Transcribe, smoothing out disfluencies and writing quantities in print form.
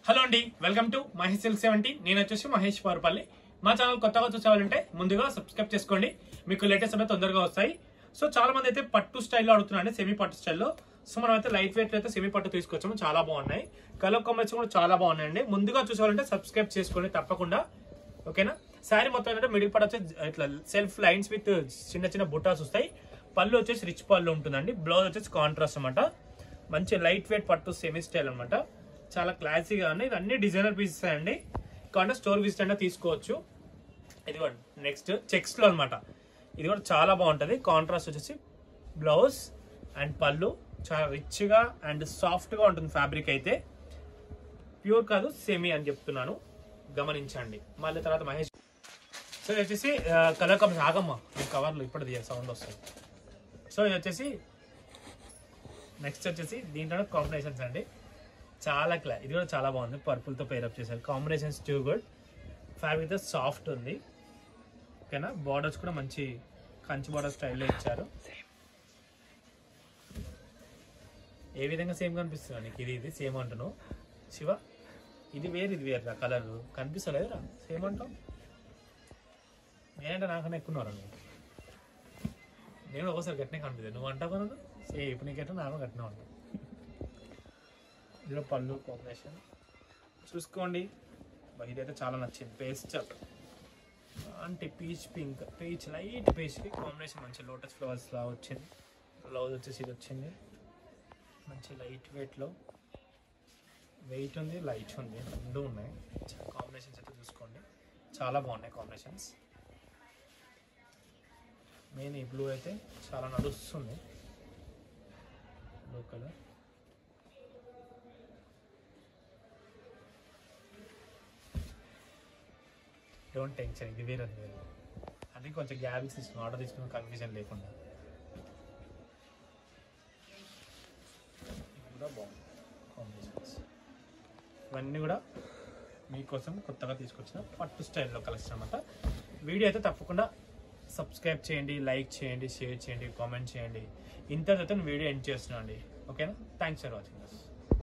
Hello అండి, welcome to Mahesh silk 70. నేను వచ్చేసి మహేష్ పారుపల్లి. మా ఛానల్ కొత్తగా చూసేవాళ్ళంటే ముందుగా సబ్స్క్రైబ్ చేసుకోండి, మీకు లేటెస్ట్ అప్డేట్ తొందరగా వస్తాయి. సో చాలా మంది అయితే పట్టు స్టైల్లో అడుగుతున్నారండి, సెమీ పట్టు స్టైల్లో. సో మనం అయితే లైట్ వెయిట్ అయితే సెమీ పట్టు తీసుకొచ్చాము, చాలా బాగున్నాయి. కలర్ కాంబినేషన్ కూడా చాలా బాగున్నాయండి. ముందుగా చూసేవాళ్ళంటే సబ్స్క్రైబ్ చేసుకోండి తప్పకుండా, ఓకేనా. శారీ మొత్తం ఏంటంటే మిడిల్ పార్ట్ వచ్చి ఇట్లా సెల్ఫ్ లైన్స్ విత్ చిన్న చిన్న బుటాస్ వస్తాయి. పళ్ళు వచ్చేసి రిచ్ పళ్ళు ఉంటుందండి. బ్లౌజ్ వచ్చేసి కాంట్రాస్ట్ అనమాట. మంచి లైట్ వెయిట్ పట్టు సెమీ స్టైల్ అనమాట. చాలా క్లాసీగా ఉన్నాయి. ఇవన్నీ డిజైనర్ పీసెస్ అండి, కాంటే స్టోర్ విజిట్ అయినా తీసుకోవచ్చు. ఇది కూడా నెక్స్ట్ చెక్స్ లో అనమాట. ఇది కూడా చాలా బాగుంటుంది. కాంట్రాస్ట్ వచ్చేసి బ్లౌజ్ అండ్ పళ్ళు చాలా రిచ్ గా అండ్ సాఫ్ట్ గా ఉంటుంది. ఫ్యాబ్రిక్ అయితే ప్యూర్ కాదు, సెమీ అని చెప్తున్నాను, గమనించండి. మళ్ళీ తర్వాత మహేష్. సో ఇది వచ్చేసి కలర్ కాంబినేషన్. ఆగమ్మా ఈ కవర్లు ఇప్పుడు సౌండ్ వస్తుంది. సో ఇది వచ్చేసి నెక్స్ట్ వచ్చేసి దీంట్లో కాంబినేషన్స్ అండి, చాలా ఇది కూడా చాలా బాగుంది. పర్పుల్ తో పేరప్ చేశారు. Combinations too good. Fabric soft ఉంది, ఓకేనా. బార్డర్స్ కూడా మంచి కంచి బార్డర్ స్టైల్లో ఇచ్చారు. ఏ విధంగా సేమ్ కనిపిస్తుంది నీకు? ఇది సేమ్ అంటున్నావు శివ, ఇది వేరు ఇది వేరు. కలర్ కనిపిస్తలేదురా, సేమ్ అంటావు. నేనంటే నాకన్నా ఎక్కున్నారు. నేను ఒకసారి గట్టినే కనిపిస్తుంది, నువ్వు అంటావు కదా సేమ్. ఇప్పుడు నీకెట్టా నాకు గట్టినా ఉంటావు. ఇందులో పళ్ళు కాంబినేషన్ చూసుకోండి. ఇదైతే చాలా నచ్చింది. పేస్ట్ అంటే పీచ్ పింక్, పీచ్ లైట్ పీచ్కి కాంబినేషన్ మంచి లోటస్ ఫ్లవర్స్ లా వచ్చింది. బ్లౌజ్ వచ్చేసి ఇది వచ్చింది. మంచి లైట్ వెయిట్లో, వెయిట్ ఉంది, లైట్ ఉంది, రెండు ఉన్నాయి. కాంబినేషన్స్ అయితే చూసుకోండి, చాలా బాగున్నాయి కాంబినేషన్స్. మెయిన్ ఈ బ్లూ అయితే చాలా నడుస్తుంది, బ్లూ కలర్. డోంట్ టెన్షన్, ఇది వేరే వేరే. అది కొంచెం గ్యాప్ తీసుకుని ఆర్డర్ తీసుకుని కన్ఫ్యూజన్ లేకుండా. కూడా బాగుంది కాంబినేషన్స్. ఇవన్నీ కూడా మీకోసం కొత్తగా తీసుకొచ్చిన పట్టు స్టైల్లో కలెక్షన్ అనమాట. వీడియో అయితే తప్పకుండా సబ్స్క్రైబ్ చేయండి, లైక్ చేయండి, షేర్ చేయండి, కామెంట్ చేయండి. ఇంతతో వీడియో ఎండ్ చేస్తున్నాను అండి, ఓకేనా. Thanks for watching this.